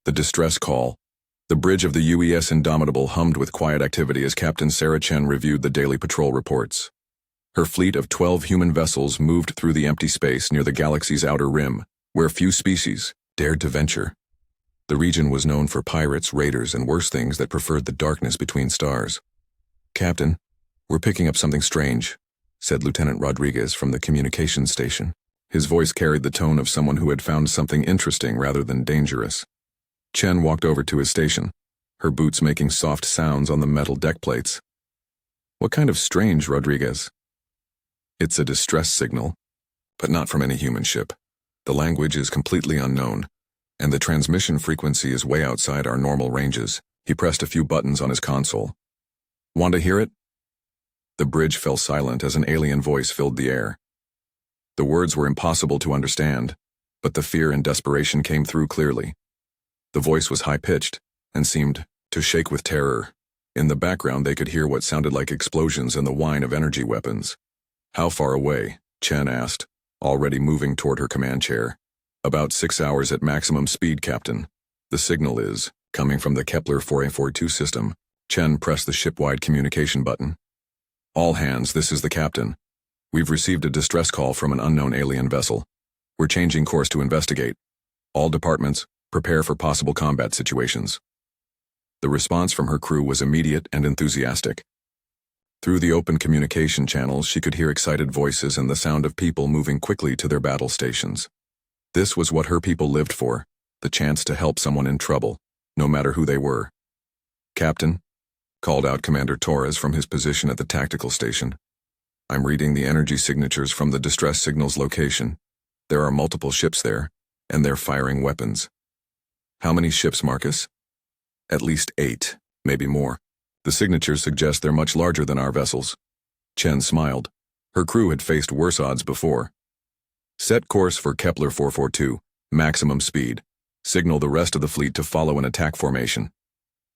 The distress call. The bridge of the UES Indomitable hummed with quiet activity as Captain Sarah Chen reviewed the daily patrol reports. Her fleet of 12 human vessels moved through the empty space near the galaxy's outer rim, where few species dared to venture. The region was known for pirates, raiders, and worse things that preferred the darkness between stars. "Captain, we're picking up something strange," said Lieutenant Rodriguez from the communications station. His voice carried the tone of someone who had found something interesting rather than dangerous. Chen walked over to his station, her boots making soft sounds on the metal deck plates. "What kind of strange, Rodriguez?" "It's a distress signal, but not from any human ship. The language is completely unknown, and the transmission frequency is way outside our normal ranges." He pressed a few buttons on his console. "Want to hear it?" The bridge fell silent as an alien voice filled the air. The words were impossible to understand, but the fear and desperation came through clearly. The voice was high-pitched and seemed to shake with terror. In the background they could hear what sounded like explosions and the whine of energy weapons. "How far away?" Chen asked, already moving toward her command chair. "About 6 hours at maximum speed, Captain. The signal is coming from the Kepler 4A42 system." Chen pressed the ship-wide communication button. "All hands, this is the captain. We've received a distress call from an unknown alien vessel. We're changing course to investigate. All departments, prepare for possible combat situations." The response from her crew was immediate and enthusiastic. Through the open communication channels, she could hear excited voices and the sound of people moving quickly to their battle stations. This was what her people lived for, the chance to help someone in trouble, no matter who they were. "Captain," called out Commander Torres from his position at the tactical station. "I'm reading the energy signatures from the distress signal's location. There are multiple ships there, and they're firing weapons." "How many ships, Marcus?" "At least 8, maybe more. The signatures suggest they're much larger than our vessels." Chen smiled. Her crew had faced worse odds before. "Set course for Kepler 442, maximum speed. Signal the rest of the fleet to follow an attack formation."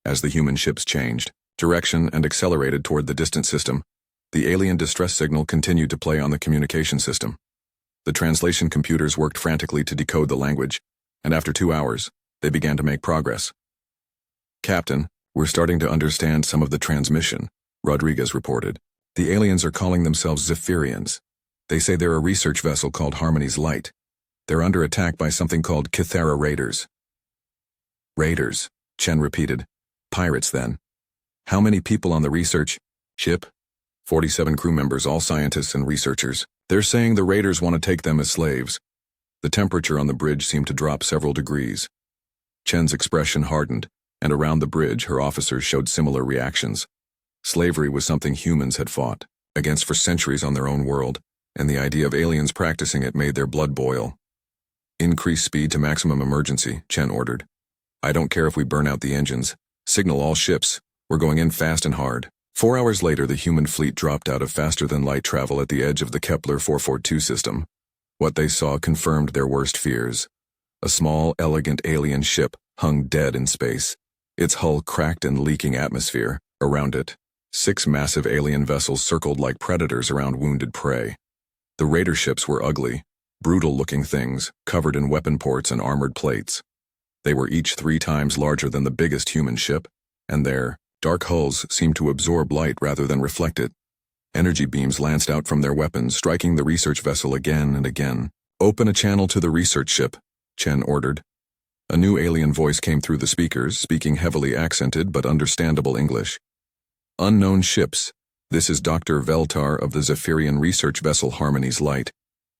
As the human ships changed direction and accelerated toward the distant system, the alien distress signal continued to play on the communication system. The translation computers worked frantically to decode the language, and after 2 hours, they began to make progress. "Captain, we're starting to understand some of the transmission," Rodriguez reported. "The aliens are calling themselves Zephyrians. They say they're a research vessel called Harmony's Light. They're under attack by something called Kythera raiders." "Raiders," Chen repeated. "Pirates, then. How many people on the research ship?" 47 crew members, all scientists and researchers. "They're saying the raiders want to take them as slaves." The temperature on the bridge seemed to drop several degrees. Chen's expression hardened, and around the bridge her officers showed similar reactions. Slavery was something humans had fought against for centuries on their own world, and the idea of aliens practicing it made their blood boil. "Increase speed to maximum emergency," Chen ordered. "I don't care if we burn out the engines. Signal all ships. We're going in fast and hard." 4 hours later, the human fleet dropped out of faster-than-light travel at the edge of the Kepler 442 system. What they saw confirmed their worst fears. A small, elegant alien ship hung dead in space, its hull cracked and leaking atmosphere. Around it, 6 massive alien vessels circled like predators around wounded prey. The raider ships were ugly, brutal-looking things, covered in weapon ports and armored plates. They were each 3 times larger than the biggest human ship, and their dark hulls seemed to absorb light rather than reflect it. Energy beams lanced out from their weapons, striking the research vessel again and again. "Open a channel to the research ship," Chen ordered. A new alien voice came through the speakers, speaking heavily accented but understandable English. "Unknown ships. This is Dr. Veltar of the Zephyrian research vessel Harmony's Light.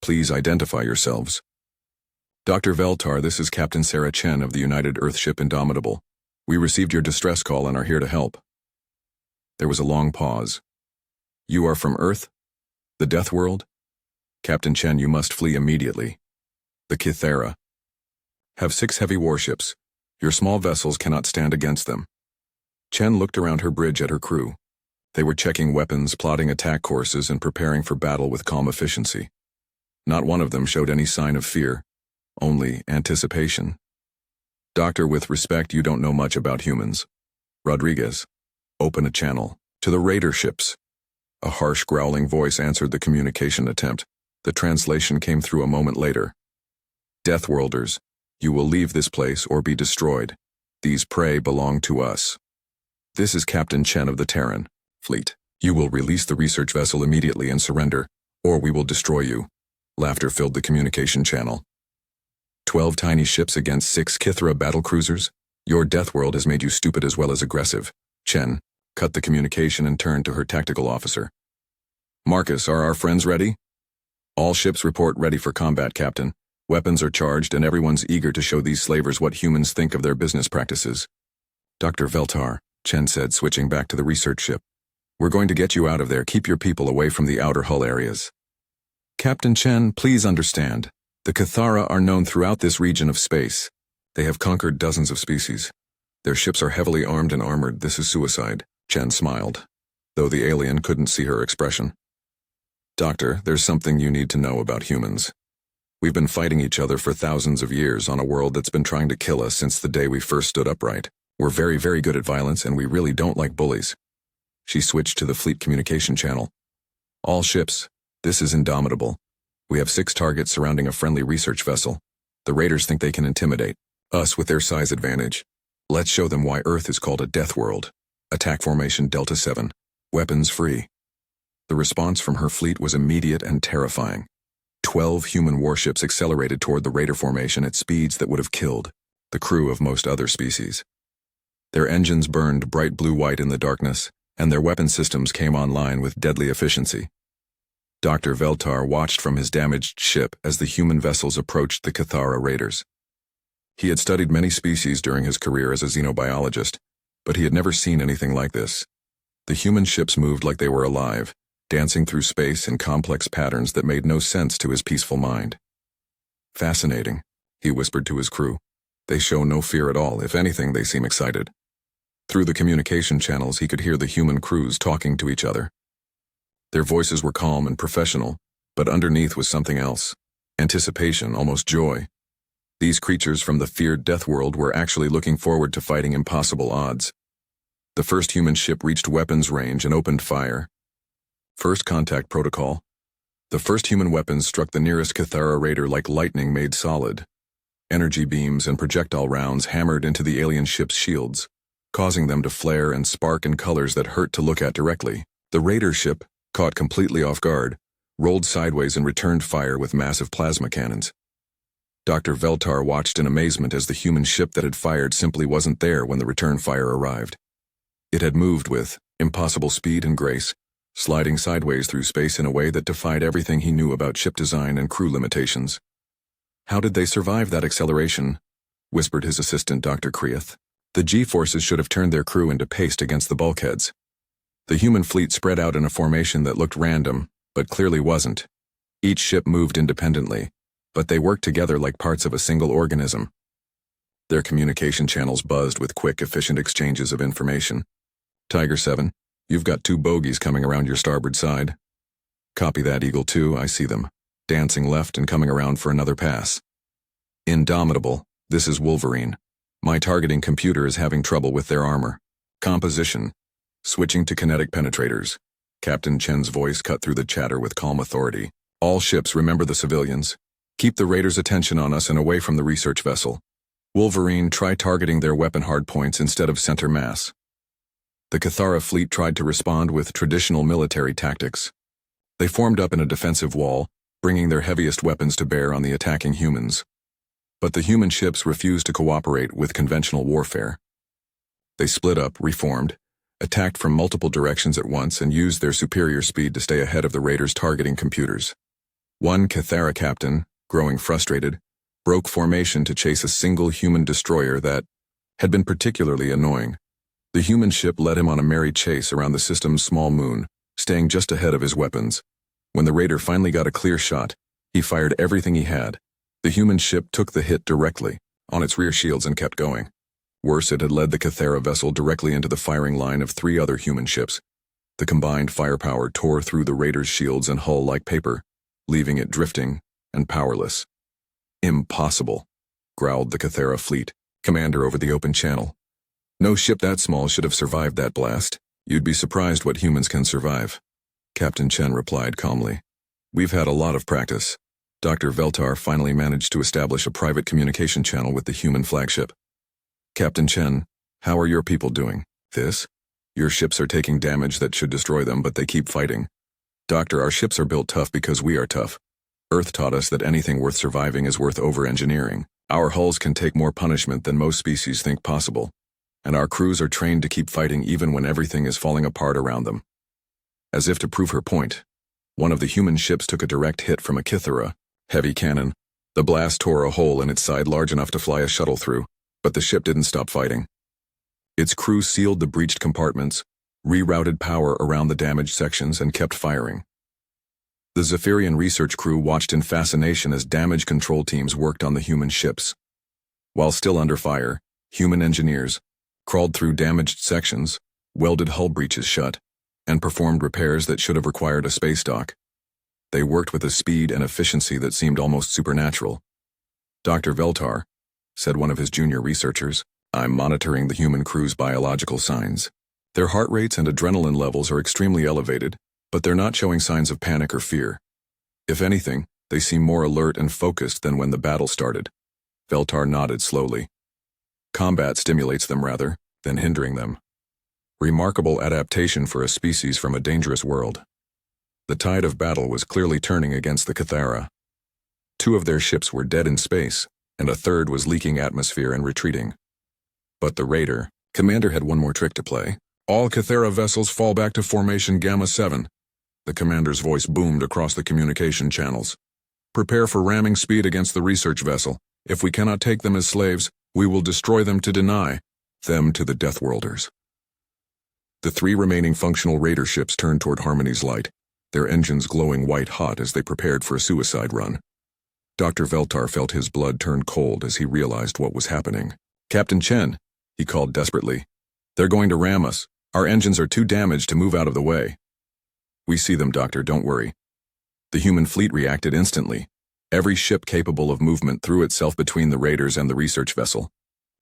Please identify yourselves." "Dr. Veltar, this is Captain Sarah Chen of the United Earthship Indomitable. We received your distress call and are here to help." There was a long pause. "You are from Earth? The Death World? Captain Chen, you must flee immediately. The Kythera have 6 heavy warships. Your small vessels cannot stand against them." Chen looked around her bridge at her crew. They were checking weapons, plotting attack courses, and preparing for battle with calm efficiency. Not one of them showed any sign of fear, only anticipation. "Doctor, with respect, you don't know much about humans. Rodriguez, open a channel to the raider ships." A harsh, growling voice answered the communication attempt. The translation came through a moment later. "Deathworlders, You will leave this place or be destroyed. These prey belong to us. This is Captain Chen of the Terran fleet. You will release the research vessel immediately and surrender, or we will destroy you. Laughter filled the communication channel. 12 tiny ships against 6 Kithra battlecruisers? Your death world has made you stupid as well as aggressive. Chen cut the communication and turned to her tactical officer. Marcus, are our friends ready? All ships report ready for combat, Captain. Weapons are charged and everyone's eager to show these slavers what humans think of their business practices. Dr. Veltar, Chen said, switching back to the research ship. We're going to get you out of there. Keep your people away from the outer hull areas. Captain Chen, please understand. The Cathara are known throughout this region of space. They have conquered dozens of species. Their ships are heavily armed and armored. This is suicide. Chen smiled, though the alien couldn't see her expression. Doctor, there's something you need to know about humans. We've been fighting each other for thousands of years on a world that's been trying to kill us since the day we first stood upright. We're very, very good at violence, and we really don't like bullies. She switched to the fleet communication channel. All ships, this is Indomitable. We have 6 targets surrounding a friendly research vessel. The raiders think they can intimidate us with their size advantage. Let's show them why Earth is called a death world. Attack formation Delta 7. Weapons free. The response from her fleet was immediate and terrifying. 12 human warships accelerated toward the raider formation at speeds that would have killed the crew of most other species. Their engines burned bright blue-white in the darkness, and their weapon systems came online with deadly efficiency. Dr. Veltar watched from his damaged ship as the human vessels approached the Cathara raiders. He had studied many species during his career as a xenobiologist, but he had never seen anything like this. The human ships moved like they were alive, dancing through space in complex patterns that made no sense to his peaceful mind. Fascinating, he whispered to his crew. They show no fear at all. If anything, they seem excited. Through the communication channels, he could hear the human crews talking to each other. Their voices were calm and professional, but underneath was something else. Anticipation, almost joy. These creatures from the feared death world were actually looking forward to fighting impossible odds. The first human ship reached weapons range and opened fire. First contact protocol. The first human weapons struck the nearest Cathara raider like lightning made solid. Energy beams and projectile rounds hammered into the alien ship's shields, causing them to flare and spark in colors that hurt to look at directly. The raider ship, caught completely off guard, rolled sideways and returned fire with massive plasma cannons. Dr. Veltar watched in amazement as the human ship that had fired simply wasn't there when the return fire arrived. It had moved with impossible speed and grace, sliding sideways through space in a way that defied everything he knew about ship design and crew limitations. How did they survive that acceleration? Whispered his assistant, Dr. Kreath. The G-forces should have turned their crew into paste against the bulkheads. The human fleet spread out in a formation that looked random, but clearly wasn't. Each ship moved independently, but they worked together like parts of a single organism. Their communication channels buzzed with quick, efficient exchanges of information. Tiger 7. You've got 2 bogies coming around your starboard side. Copy that, Eagle 2, I see them, dancing left and coming around for another pass. Indomitable, this is Wolverine. My targeting computer is having trouble with their armor. Composition. Switching to kinetic penetrators. Captain Chen's voice cut through the chatter with calm authority. All ships, remember the civilians. Keep the raiders' attention on us and away from the research vessel. Wolverine, try targeting their weapon hardpoints instead of center mass. The Cathara fleet tried to respond with traditional military tactics. They formed up in a defensive wall, bringing their heaviest weapons to bear on the attacking humans. But the human ships refused to cooperate with conventional warfare. They split up, reformed, attacked from multiple directions at once, and used their superior speed to stay ahead of the raiders' targeting computers. One Cathara captain, growing frustrated, broke formation to chase a single human destroyer that had been particularly annoying. The human ship led him on a merry chase around the system's small moon, staying just ahead of his weapons. When the raider finally got a clear shot, he fired everything he had. The human ship took the hit directly, on its rear shields, and kept going. Worse, it had led the Cathara vessel directly into the firing line of 3 other human ships. The combined firepower tore through the raider's shields and hull like paper, leaving it drifting and powerless. Impossible, growled the Cathara fleet commander over the open channel. No ship that small should have survived that blast. You'd be surprised what humans can survive. Captain Chen replied calmly. We've had a lot of practice. Dr. Veltar finally managed to establish a private communication channel with the human flagship. Captain Chen, how are your people doing? This? Your ships are taking damage that should destroy them, but they keep fighting. Doctor, our ships are built tough because we are tough. Earth taught us that anything worth surviving is worth over-engineering. Our hulls can take more punishment than most species think possible, and our crews are trained to keep fighting even when everything is falling apart around them. As if to prove her point, one of the human ships took a direct hit from a Kythera heavy cannon. The blast tore a hole in its side large enough to fly a shuttle through, but the ship didn't stop fighting. Its crew sealed the breached compartments, rerouted power around the damaged sections, and kept firing. The Zephyrian research crew watched in fascination as damage control teams worked on the human ships. While still under fire, human engineers crawled through damaged sections, welded hull breaches shut, and performed repairs that should have required a space dock. They worked with a speed and efficiency that seemed almost supernatural. Dr. Veltar, said one of his junior researchers, I'm monitoring the human crew's biological signs. Their heart rates and adrenaline levels are extremely elevated, but they're not showing signs of panic or fear. If anything, they seem more alert and focused than when the battle started. Veltar nodded slowly. Combat stimulates them rather than hindering them. Remarkable adaptation for a species from a dangerous world. The tide of battle was clearly turning against the Kythera. 2 of their ships were dead in space, and a third was leaking atmosphere and retreating. But the Raider, Commander, had one more trick to play. All Kythera vessels fall back to formation Gamma 7. The commander's voice boomed across the communication channels. Prepare for ramming speed against the research vessel. If we cannot take them as slaves, we will destroy them to deny them to the Deathworlders. The 3 remaining functional Raider ships turned toward Harmony's light, their engines glowing white-hot as they prepared for a suicide run. Dr. Veltar felt his blood turn cold as he realized what was happening. Captain Chen, he called desperately. They're going to ram us. Our engines are too damaged to move out of the way. We see them, Doctor, don't worry. The human fleet reacted instantly. Every ship capable of movement threw itself between the Raiders and the research vessel.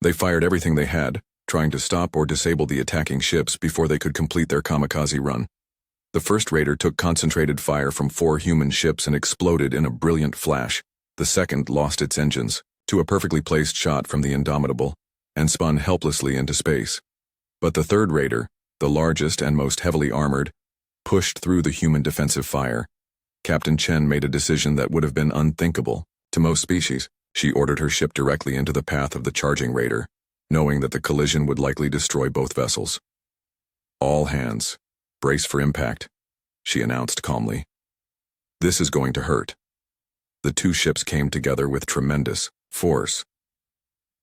They fired everything they had, trying to stop or disable the attacking ships before they could complete their kamikaze run. The first Raider took concentrated fire from 4 human ships and exploded in a brilliant flash. The second lost its engines to a perfectly placed shot from the Indomitable and spun helplessly into space. But the third Raider, the largest and most heavily armored, pushed through the human defensive fire. Captain Chen made a decision that would have been unthinkable to most species. She ordered her ship directly into the path of the charging Raider, knowing that the collision would likely destroy both vessels. All hands, brace for impact, she announced calmly. This is going to hurt. The 2 ships came together with tremendous force.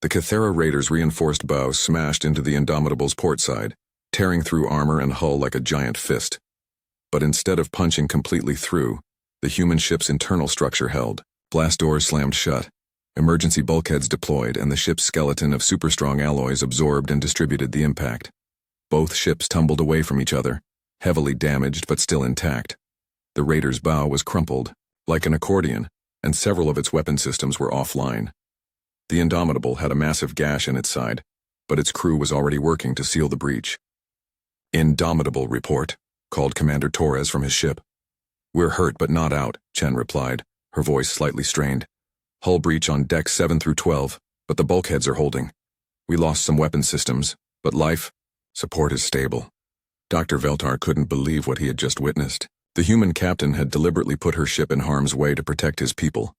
The Kythera Raiders' reinforced bow smashed into the Indomitable's port side, tearing through armor and hull like a giant fist. But instead of punching completely through, the human ship's internal structure held. Blast doors slammed shut, emergency bulkheads deployed, and the ship's skeleton of super-strong alloys absorbed and distributed the impact. Both ships tumbled away from each other, heavily damaged but still intact. The Raider's bow was crumpled, like an accordion, and several of its weapon systems were offline. The Indomitable had a massive gash in its side, but its crew was already working to seal the breach. Indomitable report, called Commander Torres from his ship. We're hurt but not out, Chen replied, her voice slightly strained. Hull breach on decks 7 through 12, but the bulkheads are holding. We lost some weapon systems, but life support is stable. Dr. Veltar couldn't believe what he had just witnessed. The human captain had deliberately put her ship in harm's way to protect his people.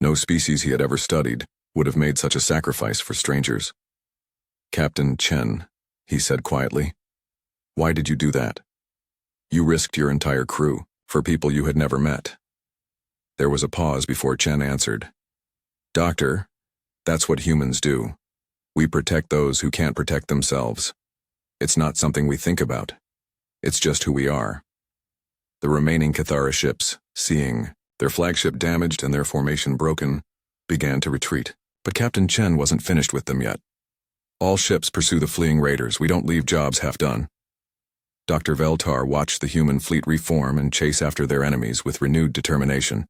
No species he had ever studied would have made such a sacrifice for strangers. Captain Chen, he said quietly. Why did you do that? You risked your entire crew for people you had never met. There was a pause before Chen answered. Doctor, that's what humans do. We protect those who can't protect themselves. It's not something we think about. It's just who we are. The remaining Kythera ships, seeing their flagship damaged and their formation broken, began to retreat. But Captain Chen wasn't finished with them yet. All ships pursue the fleeing raiders. We don't leave jobs half done. Dr. Veltar watched the human fleet reform and chase after their enemies with renewed determination.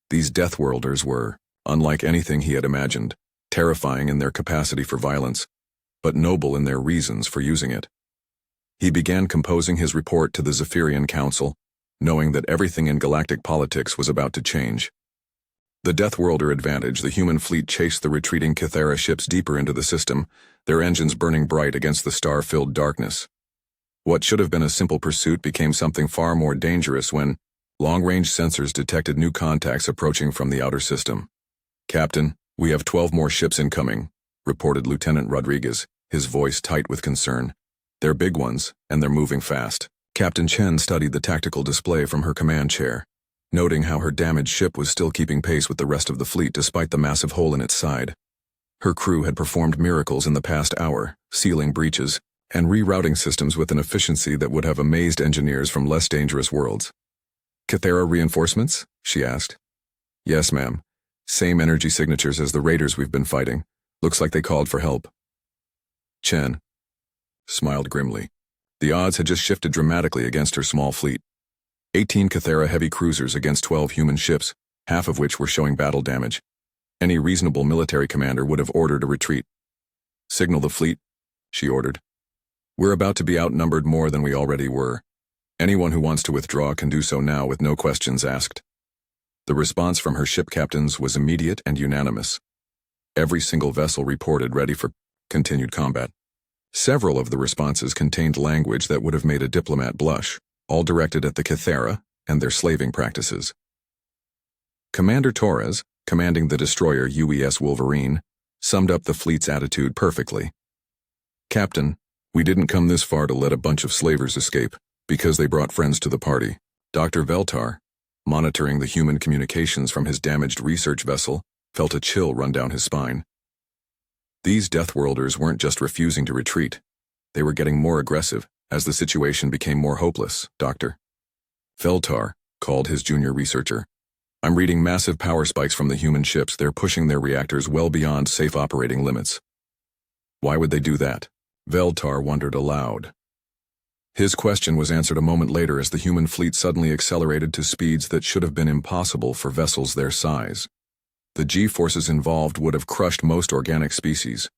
These Deathworlders were, unlike anything he had imagined, terrifying in their capacity for violence, but noble in their reasons for using it. He began composing his report to the Zephyrian Council, knowing that everything in galactic politics was about to change. The Deathworlder advantage, the human fleet chased the retreating Kythera ships deeper into the system, their engines burning bright against the star-filled darkness. What should have been a simple pursuit became something far more dangerous when long-range sensors detected new contacts approaching from the outer system. "Captain, we have 12 more ships incoming," reported Lieutenant Rodriguez, his voice tight with concern. "They're big ones, and they're moving fast." Captain Chen studied the tactical display from her command chair, noting how her damaged ship was still keeping pace with the rest of the fleet despite the massive hole in its side. Her crew had performed miracles in the past hour, sealing breaches and rerouting systems with an efficiency that would have amazed engineers from less dangerous worlds. "Kythera reinforcements?" she asked. "Yes, ma'am. Same energy signatures as the raiders we've been fighting. Looks like they called for help." Chen smiled grimly. The odds had just shifted dramatically against her small fleet. 18 Kythera heavy cruisers against 12 human ships, half of which were showing battle damage. Any reasonable military commander would have ordered a retreat. "Signal the fleet," she ordered. "We're about to be outnumbered more than we already were. Anyone who wants to withdraw can do so now with no questions asked." The response from her ship captains was immediate and unanimous. Every single vessel reported ready for continued combat. Several of the responses contained language that would have made a diplomat blush, all directed at the Kythera and their slaving practices. Commander Torres, commanding the destroyer UES Wolverine, summed up the fleet's attitude perfectly. "Captain, we didn't come this far to let a bunch of slavers escape, because they brought friends to the party." Dr. Veltar, monitoring the human communications from his damaged research vessel, felt a chill run down his spine. These Deathworlders weren't just refusing to retreat. They were getting more aggressive as the situation became more hopeless. "Doctor." Veltar called his junior researcher. "I'm reading massive power spikes from the human ships. They're pushing their reactors well beyond safe operating limits." "Why would they do that?" Veltar wondered aloud. His question was answered a moment later as the human fleet suddenly accelerated to speeds that should have been impossible for vessels their size. The G-forces involved would have crushed most organic species,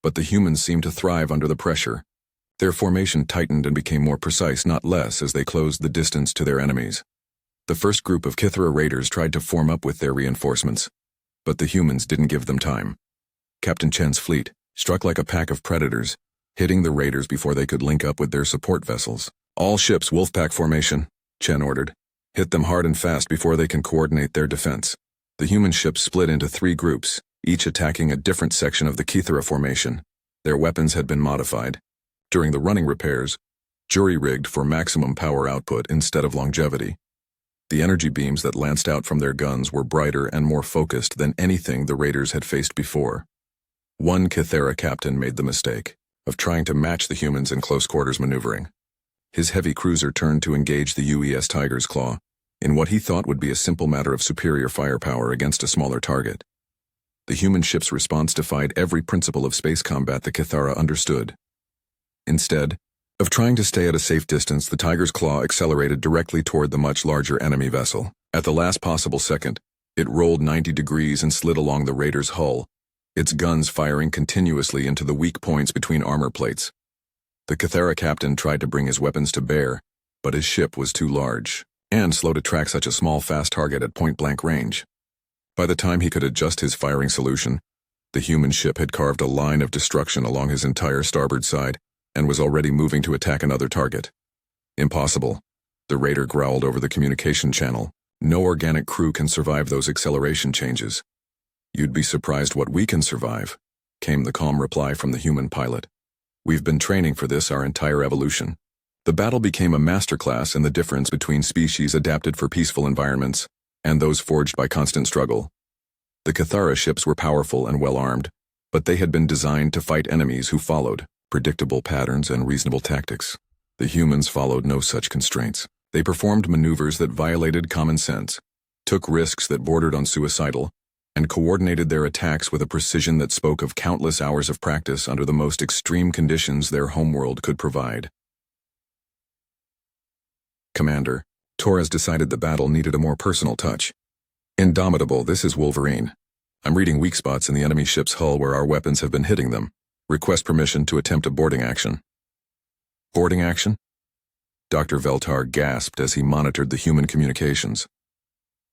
but the humans seemed to thrive under the pressure. Their formation tightened and became more precise, not less, as they closed the distance to their enemies. The first group of Kythera raiders tried to form up with their reinforcements, but the humans didn't give them time. Captain Chen's fleet struck like a pack of predators, hitting the raiders before they could link up with their support vessels. "All ships, Wolfpack formation," Chen ordered. "Hit them hard and fast before they can coordinate their defense." The human ships split into 3 groups, each attacking a different section of the Kythera formation. Their weapons had been modified. During the running repairs, jury-rigged for maximum power output instead of longevity. The energy beams that lanced out from their guns were brighter and more focused than anything the raiders had faced before. One Kythera captain made the mistake of trying to match the humans in close-quarters maneuvering. His heavy cruiser turned to engage the UES Tiger's Claw, in what he thought would be a simple matter of superior firepower against a smaller target. The human ship's response defied every principle of space combat the Kythera understood. Instead of trying to stay at a safe distance, the Tiger's Claw accelerated directly toward the much larger enemy vessel. At the last possible second, it rolled 90 degrees and slid along the raider's hull, its guns firing continuously into the weak points between armor plates. The Kythera captain tried to bring his weapons to bear, but his ship was too large and slow to track such a small, fast target at point-blank range. By the time he could adjust his firing solution, the human ship had carved a line of destruction along his entire starboard side and was already moving to attack another target. "Impossible," the raider growled over the communication channel. "No organic crew can survive those acceleration changes." "You'd be surprised what we can survive," came the calm reply from the human pilot. "We've been training for this our entire evolution." The battle became a masterclass in the difference between species adapted for peaceful environments and those forged by constant struggle. The Kythera ships were powerful and well-armed, but they had been designed to fight enemies who followed predictable patterns and reasonable tactics. The humans followed no such constraints. They performed maneuvers that violated common sense, took risks that bordered on suicidal, and coordinated their attacks with a precision that spoke of countless hours of practice under the most extreme conditions their homeworld could provide. "Commander," Torres decided the battle needed a more personal touch. "Indomitable, this is Wolverine. I'm reading weak spots in the enemy ship's hull where our weapons have been hitting them. Request permission to attempt a boarding action." "Boarding action?" Dr. Veltar gasped as he monitored the human communications.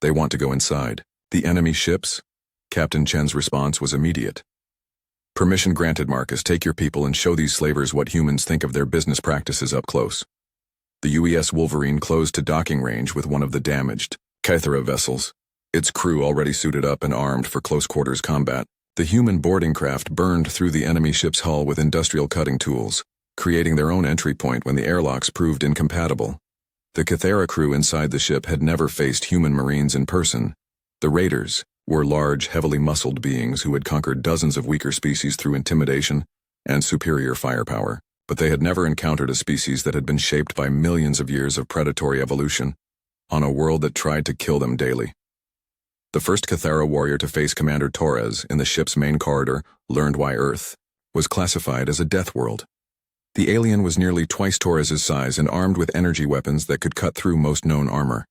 "They want to go inside. The enemy ships? Captain Chen's response was immediate. Permission granted, Marcus. Take your people and show these slavers what humans think of their business practices up close. The UES Wolverine closed to docking range with one of the damaged Kythera vessels, its crew already suited up and armed for close-quarters combat. The human boarding craft burned through the enemy ship's hull with industrial cutting tools, creating their own entry point when the airlocks proved incompatible. The Kythera crew inside the ship had never faced human marines in person. The raiders were large, heavily muscled beings who had conquered dozens of weaker species through intimidation and superior firepower, but they had never encountered a species that had been shaped by millions of years of predatory evolution on a world that tried to kill them daily. The first Kythera warrior to face Commander Torres in the ship's main corridor learned why Earth was classified as a death world. The alien was nearly twice Torres's size and armed with energy weapons that could cut through most known armor.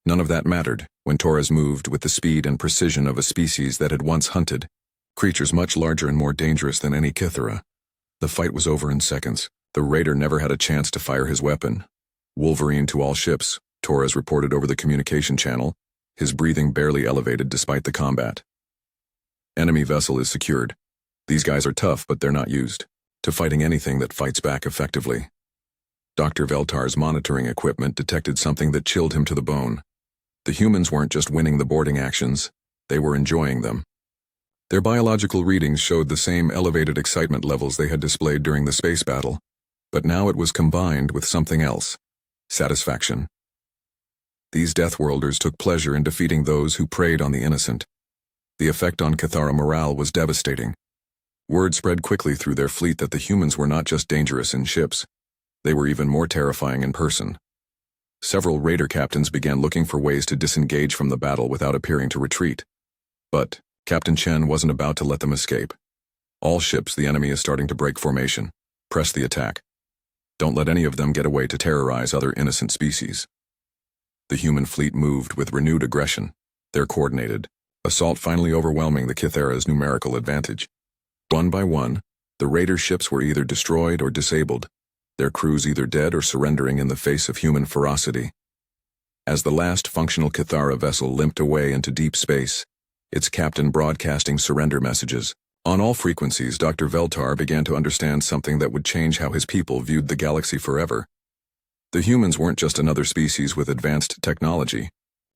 None of that mattered when Torres moved with the speed and precision of a species that had once hunted creatures much larger and more dangerous than any Kythera. The fight was over in seconds. The raider never had a chance to fire his weapon. Wolverine to all ships, Torres reported over the communication channel, his breathing barely elevated despite the combat. Enemy vessel is secured. These guys are tough, but they're not used to fighting anything that fights back effectively. Dr. Veltar's monitoring equipment detected something that chilled him to the bone. The humans weren't just winning the boarding actions, they were enjoying them. Their biological readings showed the same elevated excitement levels they had displayed during the space battle, but now it was combined with something else: satisfaction. These Deathworlders took pleasure in defeating those who preyed on the innocent. The effect on Kythera morale was devastating. Word spread quickly through their fleet that the humans were not just dangerous in ships, they were even more terrifying in person. Several raider captains began looking for ways to disengage from the battle without appearing to retreat. But Captain Chen wasn't about to let them escape. All ships, the enemy is starting to break formation. Press the attack. Don't let any of them get away to terrorize other innocent species. The human fleet moved with renewed aggression, their coordinated assault finally overwhelming the Kythera's numerical advantage. One by one, the raider ships were either destroyed or disabled, their crews either dead or surrendering in the face of human ferocity. As the last functional Kythera vessel limped away into deep space, its captain broadcasting surrender messages. On all frequencies, Dr. Veltar began to understand something that would change how his people viewed the galaxy forever. The humans weren't just another species with advanced technology.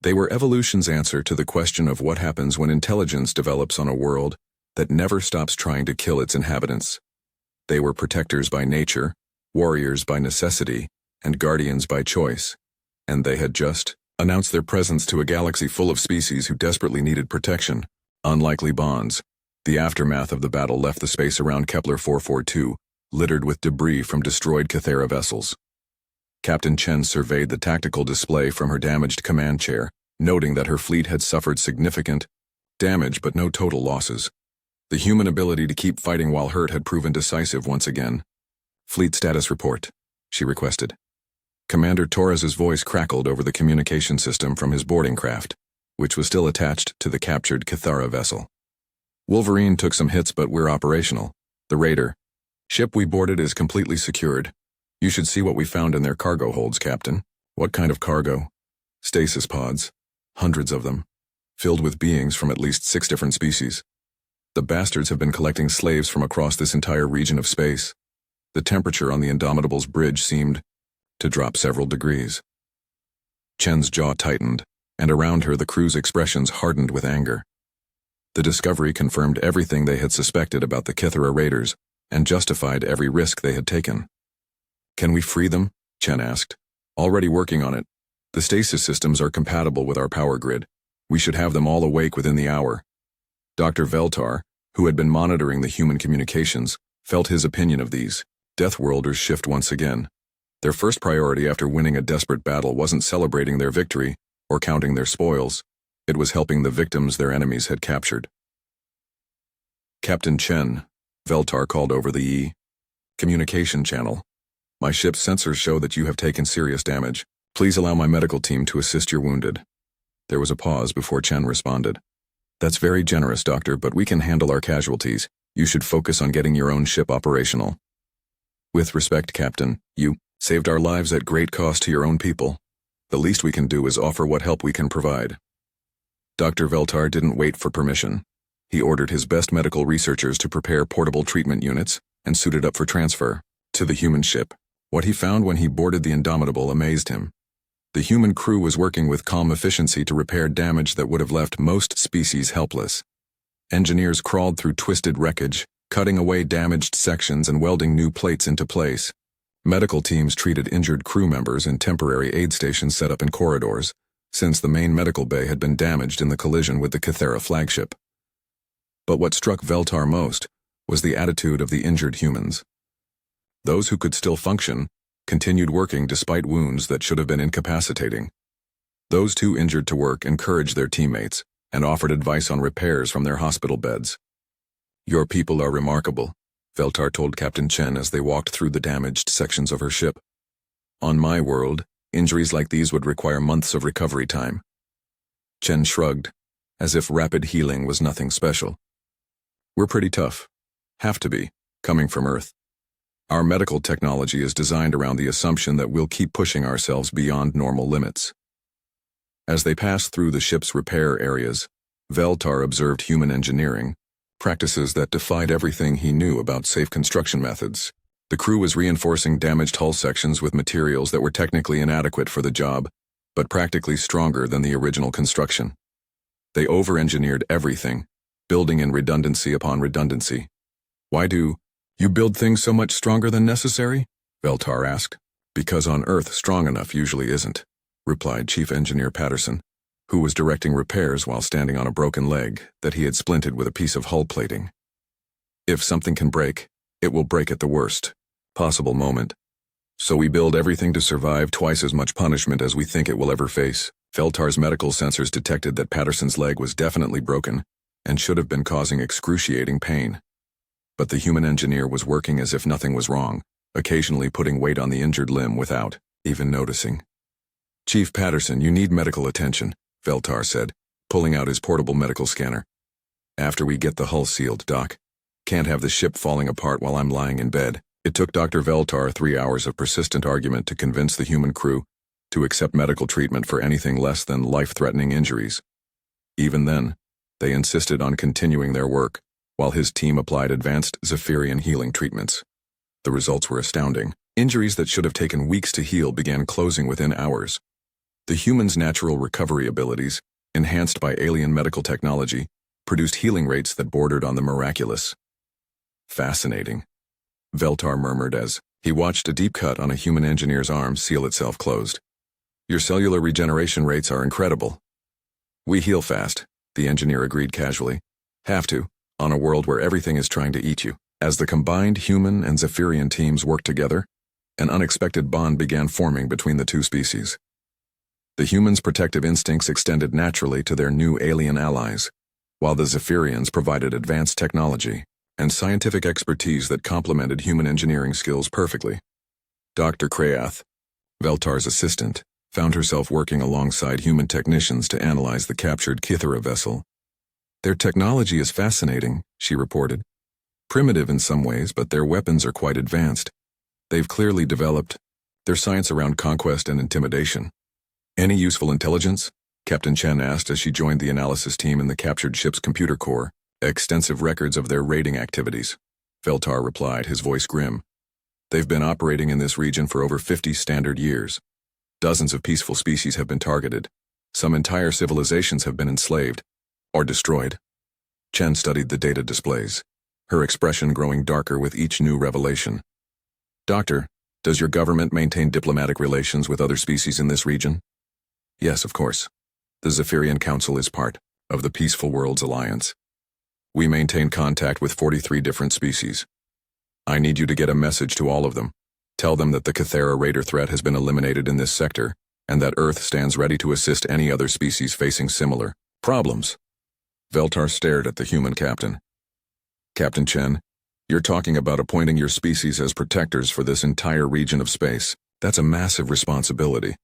They were evolution's answer to the question of what happens when intelligence develops on a world that never stops trying to kill its inhabitants. They were protectors by nature, warriors by necessity, and guardians by choice. And they had just announced their presence to a galaxy full of species who desperately needed protection. Unlikely bonds. The aftermath of the battle left the space around Kepler 442, littered with debris from destroyed Kythera vessels. Captain Chen surveyed the tactical display from her damaged command chair, noting that her fleet had suffered significant damage but no total losses. The human ability to keep fighting while hurt had proven decisive once again. Fleet status report, she requested. Commander Torres's voice crackled over the communication system from his boarding craft, which was still attached to the captured Kythera vessel. Wolverine took some hits, but we're operational. The raider ship we boarded is completely secured. You should see what we found in their cargo holds, Captain. What kind of cargo? Stasis pods. Hundreds of them. Filled with beings from at least 6 different species. The bastards have been collecting slaves from across this entire region of space. The temperature on the Indomitable's bridge seemed to drop several degrees. Chen's jaw tightened, and around her the crew's expressions hardened with anger. The discovery confirmed everything they had suspected about the Kythera raiders, and justified every risk they had taken. Can we free them? Chen asked. Already working on it. The stasis systems are compatible with our power grid. We should have them all awake within the hour. Dr. Veltar, who had been monitoring the human communications, felt his opinion of these Deathworlders shift once again. Their first priority after winning a desperate battle wasn't celebrating their victory or counting their spoils. It was helping the victims their enemies had captured. Captain Chen, Veltar called over the communication channel. My ship's sensors show that you have taken serious damage. Please allow my medical team to assist your wounded. There was a pause before Chen responded. That's very generous, Doctor, but we can handle our casualties. You should focus on getting your own ship operational. With respect, Captain, you saved our lives at great cost to your own people. The least we can do is offer what help we can provide. Dr. Veltar didn't wait for permission. He ordered his best medical researchers to prepare portable treatment units and suited up for transfer to the human ship. What he found when he boarded the Indomitable amazed him. The human crew was working with calm efficiency to repair damage that would have left most species helpless. Engineers crawled through twisted wreckage, cutting away damaged sections and welding new plates into place. Medical teams treated injured crew members in temporary aid stations set up in corridors, since the main medical bay had been damaged in the collision with the Cathera flagship. But what struck Veltar most was the attitude of the injured humans. Those who could still function continued working despite wounds that should have been incapacitating. Those too injured to work encouraged their teammates and offered advice on repairs from their hospital beds. "Your people are remarkable," Veltar told Captain Chen as they walked through the damaged sections of her ship. "On my world, injuries like these would require months of recovery time." Chen shrugged, as if rapid healing was nothing special. "We're pretty tough. Have to be, coming from Earth. Our medical technology is designed around the assumption that we'll keep pushing ourselves beyond normal limits." As they passed through the ship's repair areas, Veltar observed human engineering, practices that defied everything he knew about safe construction methods. The crew was reinforcing damaged hull sections with materials that were technically inadequate for the job, but practically stronger than the original construction. They over-engineered everything, building in redundancy upon redundancy. "Why do you build things so much stronger than necessary?" Veltar asked. "Because on Earth strong enough usually isn't," replied Chief Engineer Patterson, who was directing repairs while standing on a broken leg that he had splinted with a piece of hull plating. "If something can break, it will break at the worst possible moment. So we build everything to survive twice as much punishment as we think it will ever face." Veltar's medical sensors detected that Patterson's leg was definitely broken and should have been causing excruciating pain. But the human engineer was working as if nothing was wrong, occasionally putting weight on the injured limb without even noticing. "Chief Patterson, you need medical attention," Veltar said, pulling out his portable medical scanner. "After we get the hull sealed, Doc. Can't have the ship falling apart while I'm lying in bed." It took Dr. Veltar 3 hours of persistent argument to convince the human crew to accept medical treatment for anything less than life-threatening injuries. Even then, they insisted on continuing their work, while his team applied advanced Zephyrian healing treatments. The results were astounding. Injuries that should have taken weeks to heal began closing within hours. The human's natural recovery abilities, enhanced by alien medical technology, produced healing rates that bordered on the miraculous. "Fascinating," Veltar murmured as he watched a deep cut on a human engineer's arm seal itself closed. "Your cellular regeneration rates are incredible." "We heal fast," the engineer agreed casually. "Have to, on a world where everything is trying to eat you." As the combined human and Zephyrian teams worked together, an unexpected bond began forming between the two species. The humans' protective instincts extended naturally to their new alien allies, while the Zephyrians provided advanced technology and scientific expertise that complemented human engineering skills perfectly. Dr. Krayath, Veltar's assistant, found herself working alongside human technicians to analyze the captured Kithera vessel. "Their technology is fascinating," she reported. "Primitive in some ways, but their weapons are quite advanced. They've clearly developed their science around conquest and intimidation." "Any useful intelligence?" Captain Chen asked as she joined the analysis team in the captured ship's computer core. "Extensive records of their raiding activities," Veltar replied, his voice grim. "They've been operating in this region for over 50 standard years. Dozens of peaceful species have been targeted. Some entire civilizations have been enslaved or destroyed." Chen studied the data displays, her expression growing darker with each new revelation. "Doctor, does your government maintain diplomatic relations with other species in this region?" "Yes, of course. The Zephyrian Council is part of the Peaceful Worlds Alliance. We maintain contact with 43 different species. I need you to get a message to all of them. Tell them that the Cathera raider threat has been eliminated in this sector, and that Earth stands ready to assist any other species facing similar problems." Veltar stared at the human captain. "Captain Chen, you're talking about appointing your species as protectors for this entire region of space. That's a massive responsibility.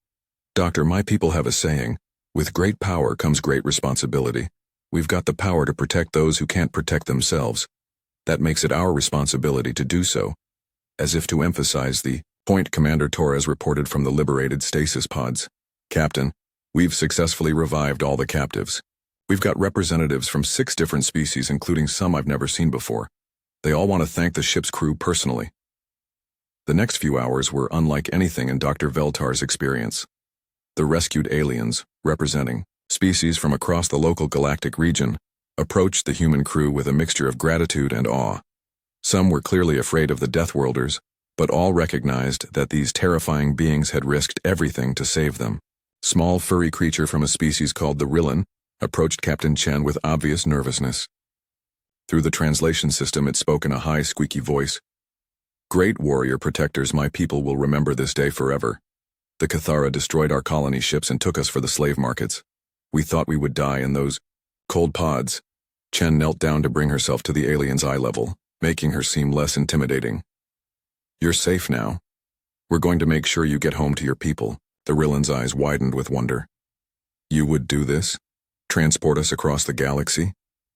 Doctor, my people have a saying, with great power comes great responsibility. We've got the power to protect those who can't protect themselves. That makes it our responsibility to do so." As if to emphasize the point, Commander Torres reported from the liberated stasis pods. "Captain, we've successfully revived all the captives. We've got representatives from 6 different species, including some I've never seen before. They all want to thank the ship's crew personally. The next few hours were unlike anything in Dr. Veltar's experience. The rescued aliens, representing species from across the local galactic region, approached the human crew with a mixture of gratitude and awe. Some were clearly afraid of the Deathworlders, but all recognized that these terrifying beings had risked everything to save them. Small furry creature from a species called the Rillan approached Captain Chen with obvious nervousness. Through the translation system it spoke in a high, squeaky voice. "Great warrior protectors, my people will remember this day forever. The Cathara destroyed our colony ships and took us for the slave markets. We thought we would die in those cold pods." Chen knelt down to bring herself to the alien's eye level, making her seem less intimidating. "You're safe now. We're going to make sure you get home to your people." The Rillan's eyes widened with wonder. "You would do this? Transport us across the galaxy?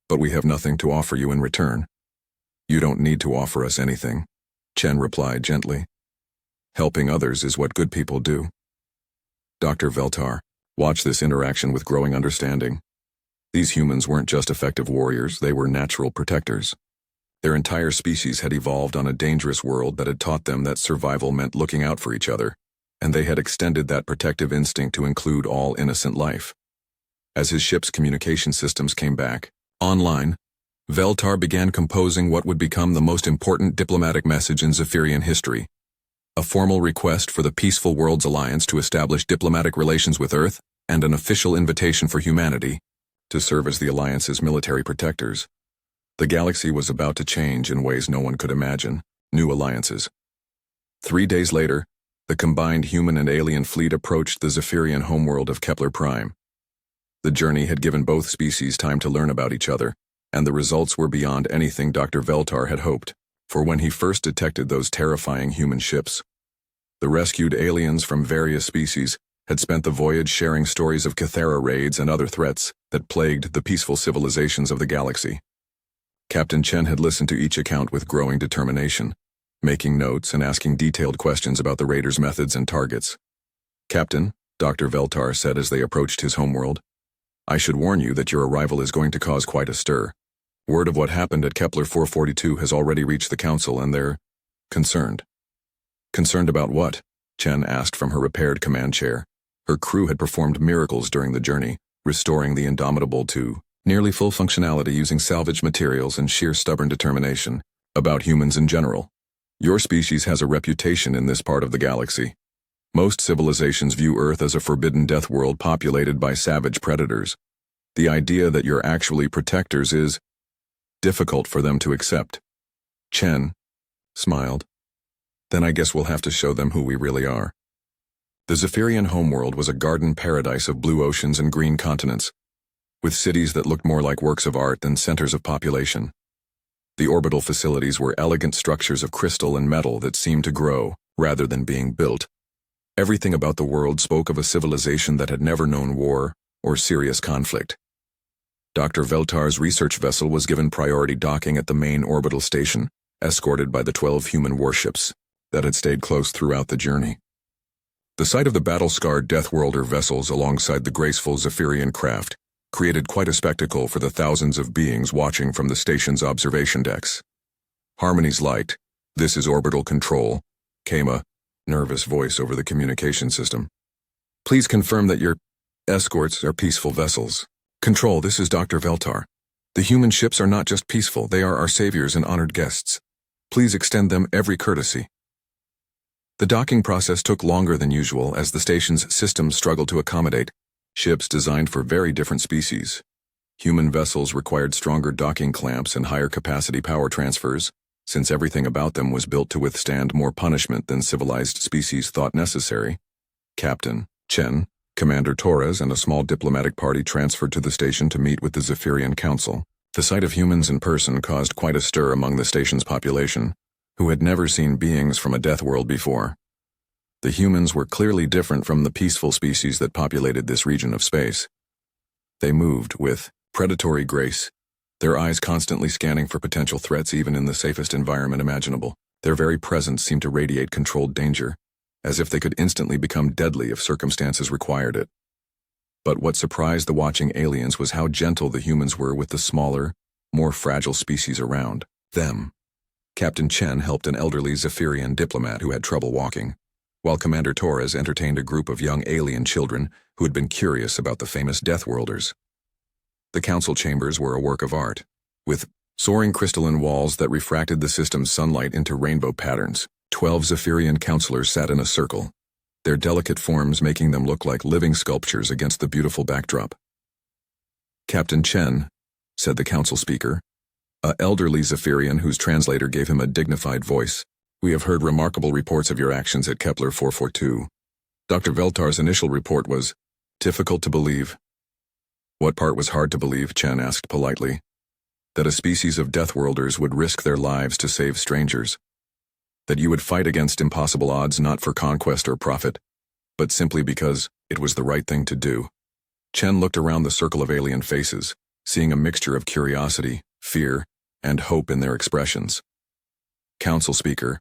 But we have nothing to offer you in return." "You don't need to offer us anything," Chen replied gently. "Helping others is what good people do." Dr. Veltar watched this interaction with growing understanding. These humans weren't just effective warriors, they were natural protectors. Their entire species had evolved on a dangerous world that had taught them that survival meant looking out for each other, and they had extended that protective instinct to include all innocent life. As his ship's communication systems came back online, Veltar began composing what would become the most important diplomatic message in Zephyrian history. A formal request for the Peaceful Worlds Alliance to establish diplomatic relations with Earth, and an official invitation for humanity to serve as the Alliance's military protectors. The galaxy was about to change in ways no one could imagine. New alliances. 3 days later, the combined human and alien fleet approached the Zephyrian homeworld of Kepler Prime. The journey had given both species time to learn about each other, and the results were beyond anything Dr. Veltar had hoped, for when he first detected those terrifying human ships, the rescued aliens from various species had spent the voyage sharing stories of Cathara raids and other threats that plagued the peaceful civilizations of the galaxy. Captain Chen had listened to each account with growing determination, making notes and asking detailed questions about the raiders' methods and targets. "Captain," Dr. Veltar said as they approached his homeworld, "I should warn you that your arrival is going to cause quite a stir. Word of what happened at Kepler 442 has already reached the Council and they're concerned." "Concerned about what?" Chen asked from her repaired command chair. Her crew had performed miracles during the journey, restoring the Indomitable to nearly full functionality using salvaged materials and sheer stubborn determination. "About humans in general. Your species has a reputation in this part of the galaxy. Most civilizations view Earth as a forbidden death world populated by savage predators. The idea that you're actually protectors is difficult for them to accept." Chen smiled. "Then I guess we'll have to show them who we really are." The Zephyrian homeworld was a garden paradise of blue oceans and green continents, with cities that looked more like works of art than centers of population. The orbital facilities were elegant structures of crystal and metal that seemed to grow, rather than being built. Everything about the world spoke of a civilization that had never known war or serious conflict. Dr. Veltar's research vessel was given priority docking at the main orbital station, escorted by the 12 human warships that had stayed close throughout the journey. The sight of the battle-scarred Deathworlder vessels alongside the graceful Zephyrian craft created quite a spectacle for the thousands of beings watching from the station's observation decks. "Harmony's light, this is orbital control," came a nervous voice over the communication system. "Please confirm that your escorts are peaceful vessels. Control, this is Dr. Veltar. The human ships are not just peaceful, they are our saviors and honored guests. Please extend them every courtesy." The docking process took longer than usual as the station's systems struggled to accommodate ships designed for very different species. Human vessels required stronger docking clamps and higher capacity power transfers, since everything about them was built to withstand more punishment than civilized species thought necessary. Captain Chen, Commander Torres, and a small diplomatic party transferred to the station to meet with the Zephyrian Council. The sight of humans in person caused quite a stir among the station's population, who had never seen beings from a death world before. The humans were clearly different from the peaceful species that populated this region of space. They moved with predatory grace, their eyes constantly scanning for potential threats even in the safest environment imaginable. Their very presence seemed to radiate controlled danger, as if they could instantly become deadly if circumstances required it. But what surprised the watching aliens was how gentle the humans were with the smaller, more fragile species around them. Captain Chen helped an elderly Zephyrian diplomat who had trouble walking, while Commander Torres entertained a group of young alien children who had been curious about the famous Deathworlders. The council chambers were a work of art, with soaring crystalline walls that refracted the system's sunlight into rainbow patterns. 12 Zephyrian counselors sat in a circle, their delicate forms making them look like living sculptures against the beautiful backdrop. "Captain Chen," said the council speaker, a elderly Zephyrian whose translator gave him a dignified voice, "we have heard remarkable reports of your actions at Kepler 442. Dr. Veltar's initial report was difficult to believe." "What part was hard to believe?" Chen asked politely. "That a species of Deathworlders would risk their lives to save strangers. That you would fight against impossible odds not for conquest or profit, but simply because it was the right thing to do." Chen looked around the circle of alien faces, seeing a mixture of curiosity, fear, and hope in their expressions. "Council speaker,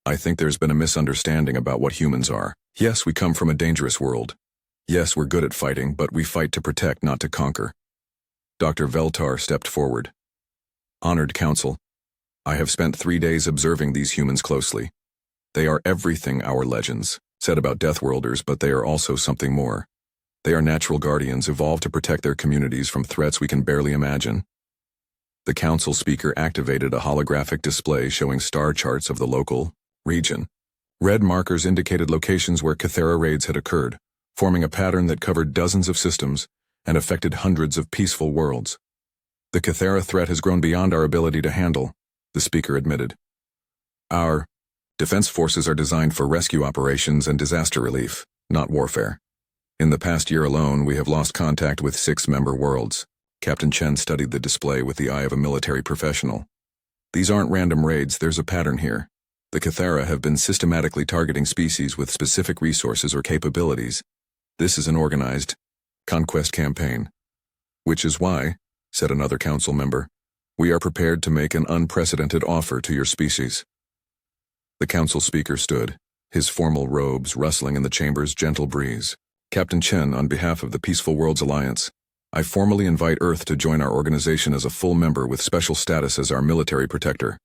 I think there's been a misunderstanding about what humans are. Yes, we come from a dangerous world. Yes, we're good at fighting, but we fight to protect, not to conquer." Dr. Veltar stepped forward. "Honored Council, I have spent 3 days observing these humans closely. They are everything our legends said about Deathworlders, but they are also something more. They are natural guardians evolved to protect their communities from threats we can barely imagine." The council speaker activated a holographic display showing star charts of the local region. Red markers indicated locations where Cathera raids had occurred, forming a pattern that covered dozens of systems and affected hundreds of peaceful worlds. "The Cathera threat has grown beyond our ability to handle," the speaker admitted. "Our defense forces are designed for rescue operations and disaster relief, not warfare. In the past year alone, we have lost contact with 6 member worlds." Captain Chen studied the display with the eye of a military professional. "These aren't random raids, there's a pattern here. The Cathera have been systematically targeting species with specific resources or capabilities. This is an organized conquest campaign. Which is why," said another council member, "we are prepared to make an unprecedented offer to your species." The council speaker stood, his formal robes rustling in the chamber's gentle breeze. "Captain Chen, on behalf of the Peaceful Worlds Alliance, I formally invite Earth to join our organization as a full member with special status as our military protector.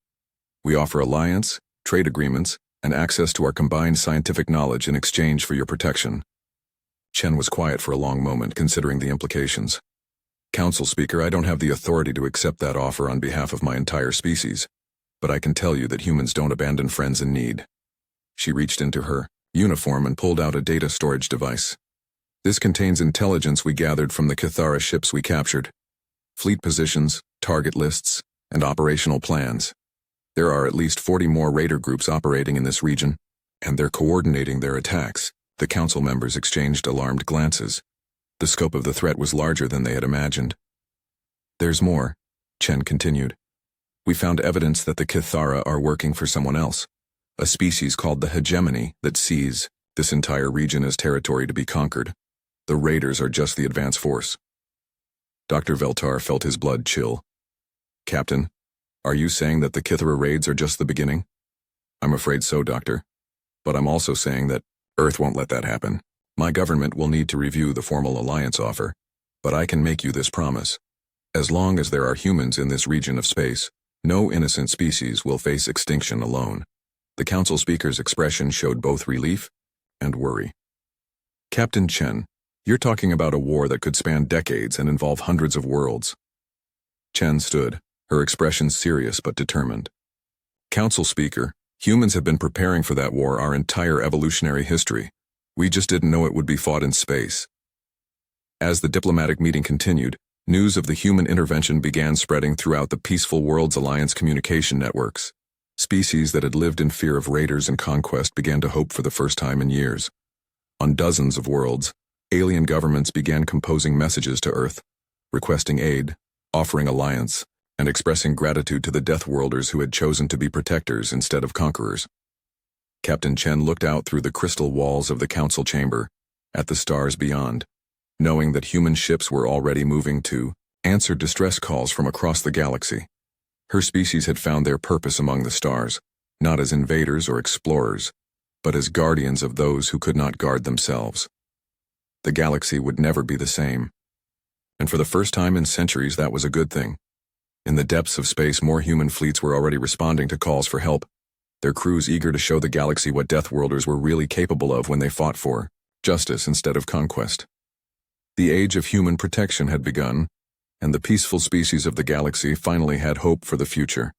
We offer alliance, trade agreements, and access to our combined scientific knowledge in exchange for your protection." Chen was quiet for a long moment, considering the implications. "Council speaker, I don't have the authority to accept that offer on behalf of my entire species, but I can tell you that humans don't abandon friends in need." She reached into her uniform and pulled out a data storage device. "This contains intelligence we gathered from the Cathara ships we captured. Fleet positions, target lists, and operational plans. There are at least 40 more raider groups operating in this region, and they're coordinating their attacks." The council members exchanged alarmed glances. The scope of the threat was larger than they had imagined. "There's more," Chen continued. "We found evidence that the Cathara are working for someone else, a species called the hegemony that sees this entire region as territory to be conquered. The raiders are just the advance force." Dr. Veltar felt his blood chill. "Captain, are you saying that the Cathara raids are just the beginning?" "I'm afraid so, Doctor. But I'm also saying that Earth won't let that happen. My government will need to review the formal alliance offer, but I can make you this promise. As long as there are humans in this region of space, no innocent species will face extinction alone." The council speaker's expression showed both relief and worry. "Captain Chen, you're talking about a war that could span decades and involve hundreds of worlds." Chen stood, her expression serious but determined. "Council speaker, humans have been preparing for that war our entire evolutionary history. We just didn't know it would be fought in space." As the diplomatic meeting continued, news of the human intervention began spreading throughout the Peaceful Worlds Alliance communication networks. Species that had lived in fear of raiders and conquest began to hope for the first time in years. On dozens of worlds, alien governments began composing messages to Earth, requesting aid, offering alliance, and expressing gratitude to the Deathworlders who had chosen to be protectors instead of conquerors. Captain Chen looked out through the crystal walls of the council chamber, at the stars beyond, knowing that human ships were already moving to answer distress calls from across the galaxy. Her species had found their purpose among the stars, not as invaders or explorers, but as guardians of those who could not guard themselves. the galaxy would never be the same. And for the first time in centuries, that was a good thing. In the depths of space, more human fleets were already responding to calls for help, their crews eager to show the galaxy what Deathworlders were really capable of when they fought for justice instead of conquest. The age of human protection had begun, and the peaceful species of the galaxy finally had hope for the future.